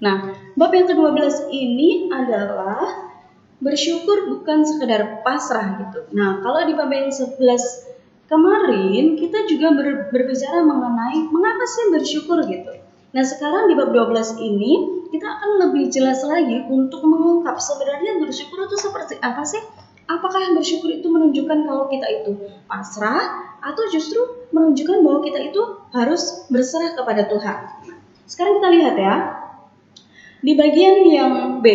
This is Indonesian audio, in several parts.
Nah, bab yang ke-12 ini adalah bersyukur bukan sekedar pasrah gitu. Nah, kalau di bab yang 11 kemarin kita juga berbicara mengenai mengapa sih bersyukur gitu. Nah, sekarang di bab 12 ini kita akan lebih jelas lagi untuk mengungkap sebenarnya bersyukur itu seperti apa sih? Apakah bersyukur itu menunjukkan kalau kita itu pasrah atau justru menunjukkan bahwa kita itu harus berserah kepada Tuhan? Sekarang kita lihat ya. Di bagian yang B,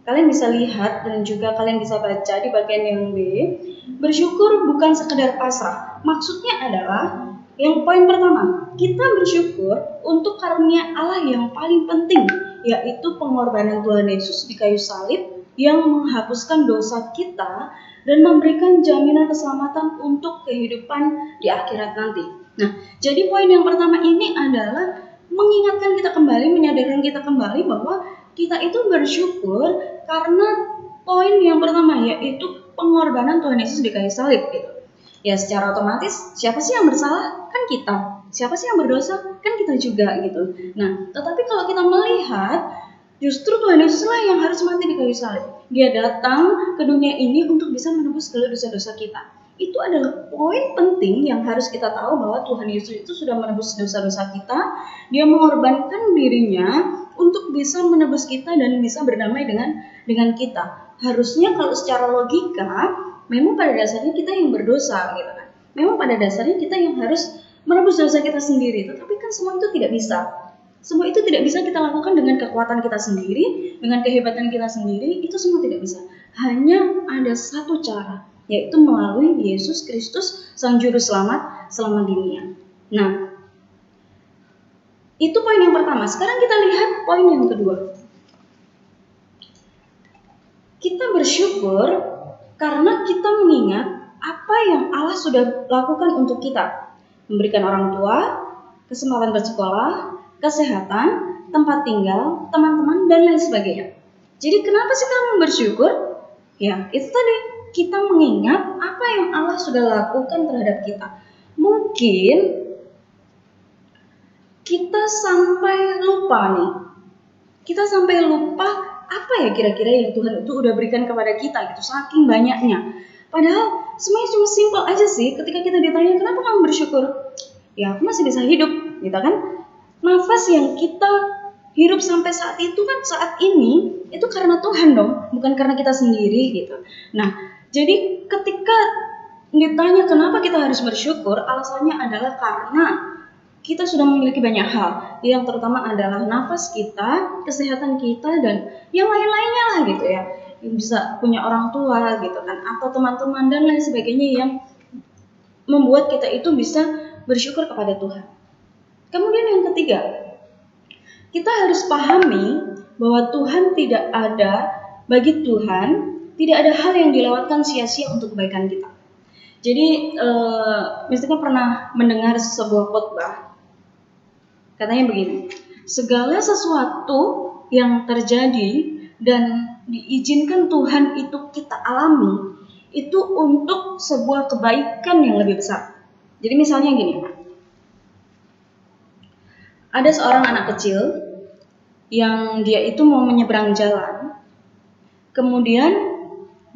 kalian bisa lihat dan juga kalian bisa baca di bagian yang B, bersyukur bukan sekedar pasrah. Maksudnya adalah yang poin pertama, kita bersyukur untuk karunia Allah yang paling penting, yaitu pengorbanan Tuhan Yesus di kayu salib yang menghapuskan dosa kita dan memberikan jaminan keselamatan untuk kehidupan di akhirat nanti. Nah, jadi poin yang pertama ini adalah mengingatkan kita kembali, menyadarkan kita kembali bahwa kita itu bersyukur karena poin yang pertama, yaitu pengorbanan Tuhan Yesus di kayu salib gitu. Ya secara otomatis siapa sih yang bersalah? Kan kita. Siapa sih yang berdosa? Kan kita juga gitu. Nah, tetapi kalau kita melihat justru Tuhan Yesuslah yang harus mati di kayu salib. Dia datang ke dunia ini untuk bisa menebus segala dosa-dosa kita. Itu adalah poin penting yang harus kita tahu bahwa Tuhan Yesus itu sudah menebus dosa-dosa kita. Dia mengorbankan dirinya untuk bisa menebus kita dan bisa berdamai dengan kita. Harusnya kalau secara logika, memang pada dasarnya kita yang berdosa gitu kan. Memang pada dasarnya kita yang harus menebus dosa kita sendiri. Tetapi kan semua itu tidak bisa. Semua itu tidak bisa kita lakukan dengan kekuatan kita sendiri, dengan kehebatan kita sendiri, itu semua tidak bisa. Hanya ada satu cara, yaitu melalui Yesus Kristus, Sang Juru Selamat dunia. Nah, itu poin yang pertama. Sekarang kita lihat poin yang kedua. Kita bersyukur karena kita mengingat apa yang Allah sudah lakukan untuk kita. Memberikan orang tua, kesempatan bersekolah, kesehatan, tempat tinggal, teman-teman, dan lain sebagainya. Jadi kenapa sih kamu bersyukur? Ya, itu tadi. Kita mengingat apa yang Allah sudah lakukan terhadap kita. Mungkin kita sampai lupa nih. Kita sampai lupa apa ya kira-kira yang Tuhan itu udah berikan kepada kita gitu, saking banyaknya. Padahal semuanya cuma simpel aja sih. Ketika kita ditanya kenapa kamu bersyukur? Ya, aku masih bisa hidup, gitu kan? Nafas yang kita hirup sampai saat itu kan saat ini itu karena Tuhan dong, bukan karena kita sendiri gitu. Nah, jadi ketika ditanya kenapa kita harus bersyukur, alasannya adalah karena kita sudah memiliki banyak hal. Yang terutama adalah nafas kita, kesehatan kita, dan yang lain-lainnya lah gitu ya. Yang bisa punya orang tua gitu kan, atau teman-teman dan lain sebagainya yang membuat kita itu bisa bersyukur kepada Tuhan. Kemudian yang ketiga, kita harus pahami bahwa Tuhan tidak ada, bagi Tuhan tidak ada hal yang dilewatkan sia-sia untuk kebaikan kita. Jadi, misalnya pernah mendengar sebuah khotbah, katanya begini, segala sesuatu yang terjadi dan diizinkan Tuhan itu kita alami, itu untuk sebuah kebaikan yang lebih besar. Jadi misalnya gini, ada seorang anak kecil yang dia itu mau menyeberang jalan. Kemudian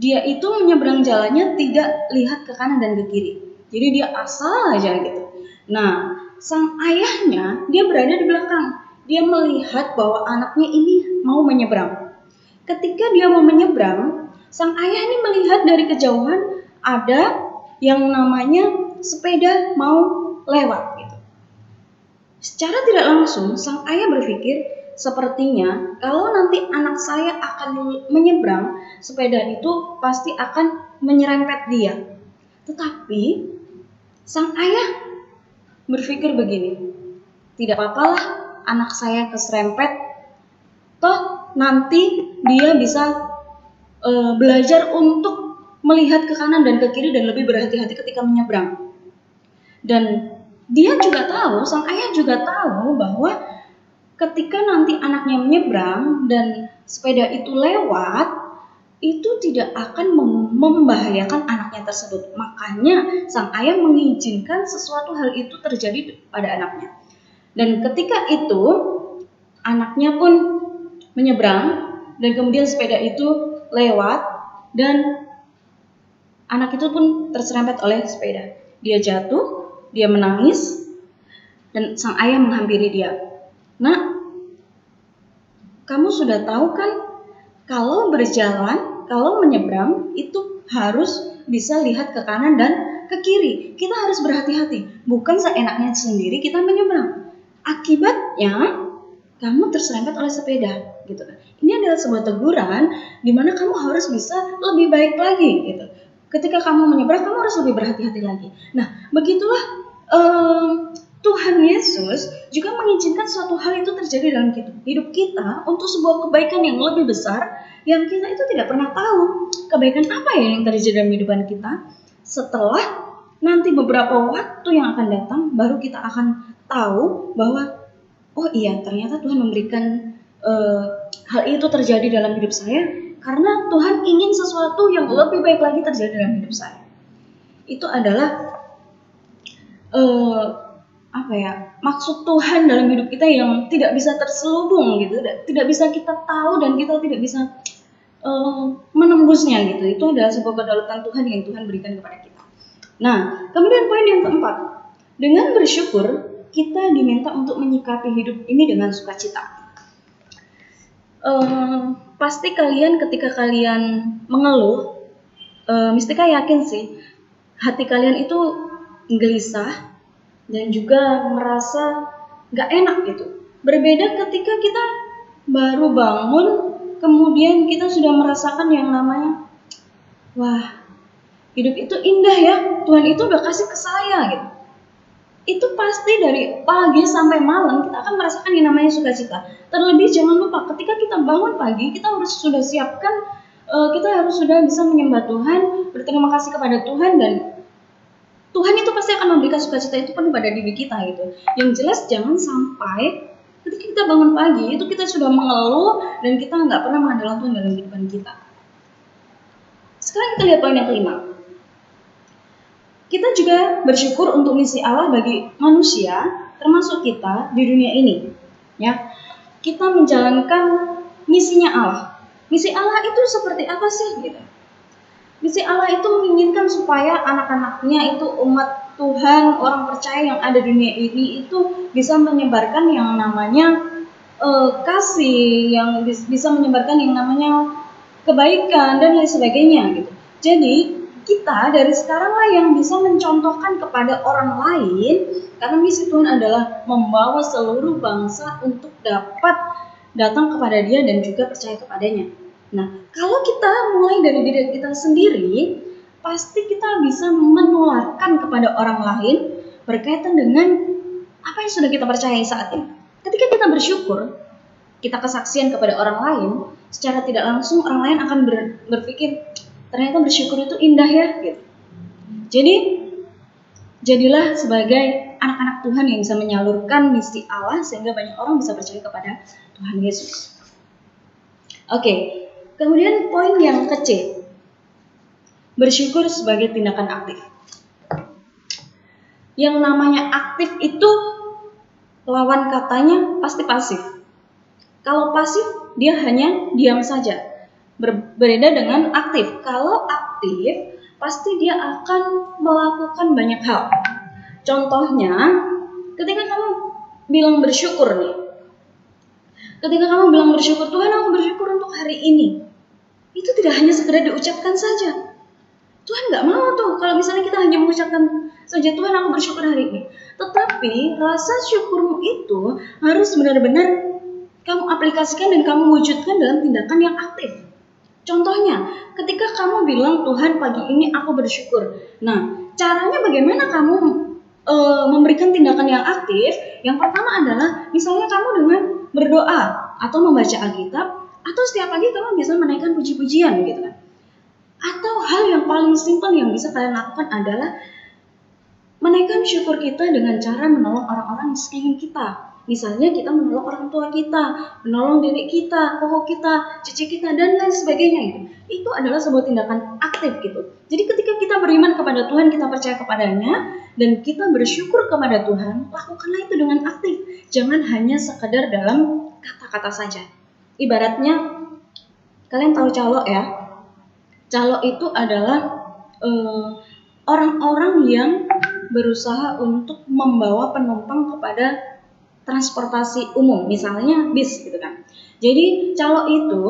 dia itu menyeberang jalannya tidak lihat ke kanan dan ke kiri. Jadi dia asal aja gitu. Nah, sang ayahnya dia berada di belakang. Dia melihat bahwa anaknya ini mau menyeberang. Ketika dia mau menyeberang, sang ayah ini melihat dari kejauhan ada yang namanya sepeda mau lewat gitu. Secara tidak langsung, sang ayah berpikir, sepertinya kalau nanti anak saya akan menyeberang, sepeda itu pasti akan menyerempet dia. Tetapi, sang ayah berpikir begini, tidak apa-apalah anak saya keserempet, toh nanti dia bisa belajar untuk melihat ke kanan dan ke kiri dan lebih berhati-hati ketika menyeberang. Dan dia juga tahu, sang ayah juga tahu bahwa ketika nanti anaknya menyeberang dan sepeda itu lewat, itu tidak akan membahayakan anaknya tersebut. Makanya sang ayah mengizinkan sesuatu hal itu terjadi pada anaknya. Dan ketika itu, Anaknya pun menyeberang dan kemudian sepeda itu lewat dan anak itu pun terserempet oleh sepeda. Dia jatuh, dia menangis dan sang ayah menghampiri dia. Nak, kamu sudah tahu kan kalau berjalan, kalau menyeberang itu harus bisa lihat ke kanan dan ke kiri. Kita harus berhati-hati, bukan seenaknya sendiri kita menyeberang. Akibatnya kamu terserempet oleh sepeda, gitu kan. Ini adalah sebuah teguran di mana kamu harus bisa lebih baik lagi, gitu. Ketika kamu menyeberang, kamu harus lebih berhati-hati lagi. Nah, begitulah Tuhan Yesus juga mengizinkan suatu hal itu terjadi dalam hidup kita untuk sebuah kebaikan yang lebih besar yang kita itu tidak pernah tahu kebaikan apa ya yang terjadi dalam kehidupan kita. Setelah nanti beberapa waktu yang akan datang, baru kita akan tahu bahwa oh iya, ternyata Tuhan memberikan hal itu terjadi dalam hidup saya karena Tuhan ingin sesuatu yang lebih baik lagi terjadi dalam hidup saya. Itu adalah maksud Tuhan dalam hidup kita yang tidak bisa terselubung gitu, tidak bisa kita tahu dan kita tidak bisa menembusnya gitu. Itu adalah sebuah kedaulatan Tuhan yang Tuhan berikan kepada kita. Nah, kemudian poin yang keempat, dengan bersyukur kita diminta untuk menyikapi hidup ini dengan sukacita. Pasti kalian ketika kalian mengeluh, Mistika yakin sih hati kalian itu gelisah dan juga merasa gak enak gitu. Berbeda ketika kita baru bangun, kemudian kita sudah merasakan yang namanya, wah, hidup itu indah ya, Tuhan itu udah kasih ke saya gitu. Itu pasti dari pagi sampai malam kita akan merasakan yang namanya sukacita. Terlebih jangan lupa ketika kita bangun pagi, kita harus sudah siapkan, kita harus sudah bisa menyembah Tuhan, berterima kasih kepada Tuhan, dan Tuhan itu pasti akan memberikan sukacita itu penuh pada diri kita gitu. Yang jelas jangan sampai ketika kita bangun pagi itu kita sudah mengeluh dan kita nggak pernah mengandalkan Tuhan dalam kehidupan kita. Sekarang kita lihat poin yang kelima. Kita juga bersyukur untuk misi Allah bagi manusia, termasuk kita di dunia ini. Ya, kita menjalankan misinya Allah. Misi Allah itu seperti apa sih? Gitu. Misi Allah itu menginginkan supaya anak-anaknya itu umat Tuhan, orang percaya yang ada di dunia ini itu bisa menyebarkan yang namanya kasih, yang bisa menyebarkan yang namanya kebaikan dan lain sebagainya. Gitu. Jadi kita dari sekaranglah yang bisa mencontohkan kepada orang lain, karena misi Tuhan adalah membawa seluruh bangsa untuk dapat datang kepada Dia dan juga percaya kepadanya. Nah, kalau kita mulai dari diri kita sendiri, pasti kita bisa menularkan kepada orang lain berkaitan dengan apa yang sudah kita percayai saat ini. Ketika kita bersyukur, kita kesaksian kepada orang lain, secara tidak langsung orang lain akan berpikir, ternyata bersyukur itu indah ya, gitu. Jadi, jadilah sebagai anak-anak Tuhan yang bisa menyalurkan misi Allah sehingga banyak orang bisa percaya kepada Tuhan Yesus. Oke, kemudian poin yang ke-C, bersyukur sebagai tindakan aktif. Yang namanya aktif itu lawan katanya pasti pasif. Kalau pasif dia hanya diam saja. Berbeda dengan aktif. Kalau aktif, pasti dia akan melakukan banyak hal. Contohnya, ketika kamu bilang bersyukur nih. Ketika kamu bilang bersyukur, Tuhan aku bersyukur untuk hari ini. Itu tidak hanya sekedar diucapkan saja. Tuhan gak mau tuh kalau misalnya kita hanya mengucapkan saja, Tuhan aku bersyukur hari ini. Tetapi rasa syukurmu itu harus benar-benar kamu aplikasikan dan kamu wujudkan dalam tindakan yang aktif. Contohnya, ketika kamu bilang Tuhan pagi ini aku bersyukur. Nah, caranya bagaimana kamu memberikan tindakan yang aktif? Yang pertama adalah misalnya kamu dengan berdoa atau membaca Alkitab, atau setiap pagi kamu bisa menaikkan puji-pujian gitu kan. Atau hal yang paling simpel yang bisa kalian lakukan adalah menaikkan syukur kita dengan cara menolong orang-orang di sekeliling kita. Misalnya kita menolong orang tua kita, menolong diri kita, koko kita, cici kita, dan lain sebagainya gitu. Itu adalah sebuah tindakan aktif gitu. Jadi ketika kita beriman kepada Tuhan, kita percaya kepadanya, dan kita bersyukur kepada Tuhan, lakukanlah itu dengan aktif. Jangan hanya sekedar dalam kata-kata saja. Ibaratnya kalian tahu calo ya. Calo itu adalah orang-orang yang berusaha untuk membawa penumpang kepada transportasi umum, misalnya bis gitu kan. Jadi calo itu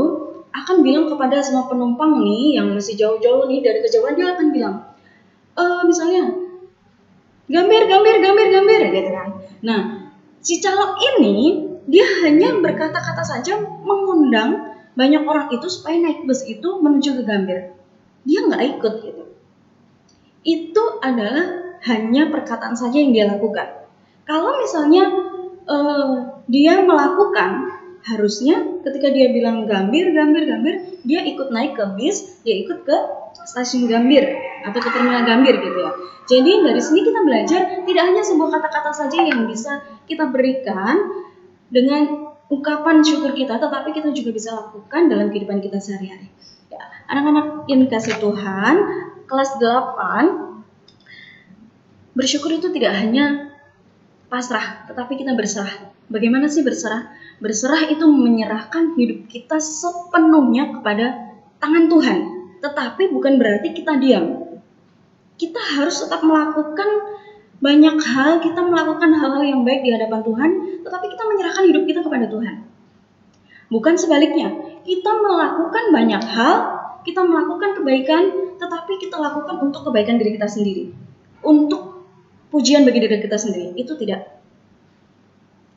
akan bilang kepada semua penumpang nih yang masih jauh-jauh nih dari kejauhan, dia akan bilang, misalnya gambir gitu kan. Nah, si calo ini dia hanya berkata-kata saja mengundang banyak orang itu supaya naik bus itu menuju ke Gambir. Dia nggak ikut gitu. Itu adalah hanya perkataan saja yang dia lakukan. Kalau misalnya dia melakukan, harusnya ketika dia bilang Gambir, dia ikut naik ke bis, dia ikut ke stasiun Gambir atau ke terminal Gambir gitu ya. Jadi dari sini kita belajar tidak hanya sebuah kata-kata saja yang bisa kita berikan dengan ungkapan syukur kita, tetapi kita juga bisa lakukan dalam kehidupan kita sehari-hari. Ya, anak-anak yang dikasih Tuhan, kelas 8, bersyukur itu tidak hanya pasrah, tetapi kita berserah. Bagaimana sih berserah? Berserah itu menyerahkan hidup kita sepenuhnya kepada tangan Tuhan. Tetapi bukan berarti kita diam. Kita harus tetap melakukan banyak hal, kita melakukan hal-hal yang baik di hadapan Tuhan, tetapi kita menyerahkan hidup kita kepada Tuhan. Bukan sebaliknya, kita melakukan banyak hal, kita melakukan kebaikan, tetapi kita lakukan untuk kebaikan diri kita sendiri. Untuk pujian bagi diri kita sendiri, itu tidak.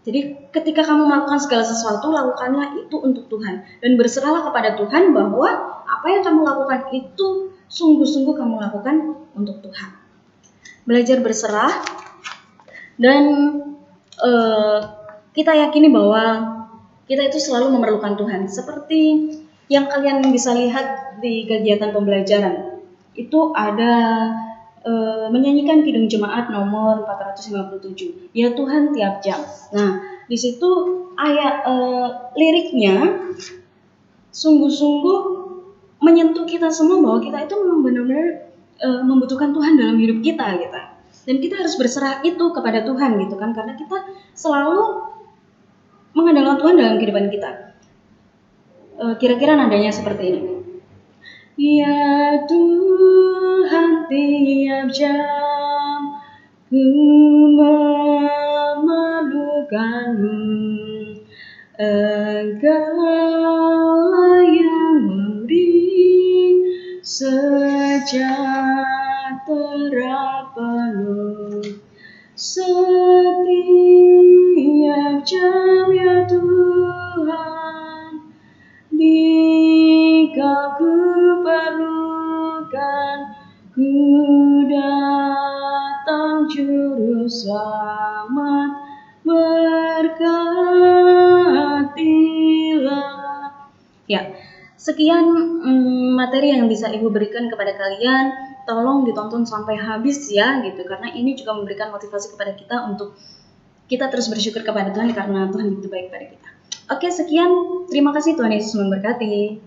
Jadi ketika kamu melakukan segala sesuatu, lakukanlah itu untuk Tuhan. Dan berserahlah kepada Tuhan bahwa apa yang kamu lakukan itu sungguh-sungguh kamu lakukan untuk Tuhan. Belajar berserah, dan kita yakini bahwa kita itu selalu memerlukan Tuhan. Seperti yang kalian bisa lihat di kegiatan pembelajaran, itu ada menyanyikan Kidung Jemaat nomor 457, Ya Tuhan tiap jam. Nah, di situ ayat liriknya sungguh-sungguh menyentuh kita semua bahwa kita itu memang benar-benar membutuhkan Tuhan dalam hidup kita gitu. Dan kita harus berserah itu kepada Tuhan gitu kan, karena kita selalu mengandalkan Tuhan dalam kehidupan kita. Kira-kira nadanya seperti ini. Ya Tuhan tiap jam ku memerlukan-Mu, Engkau yang memberi sejahtera penuh setiap jam, ya Tuhan, jika ku perlukan, ku datang Juru Selamat, berkatilah. Ya, sekian materi yang bisa Ibu berikan kepada kalian. Tolong ditonton sampai habis ya gitu, karena ini juga memberikan motivasi kepada kita untuk kita terus bersyukur kepada Tuhan karena Tuhan begitu baik pada kita. Oke, sekian. Terima kasih, Tuhan Yesus memberkati.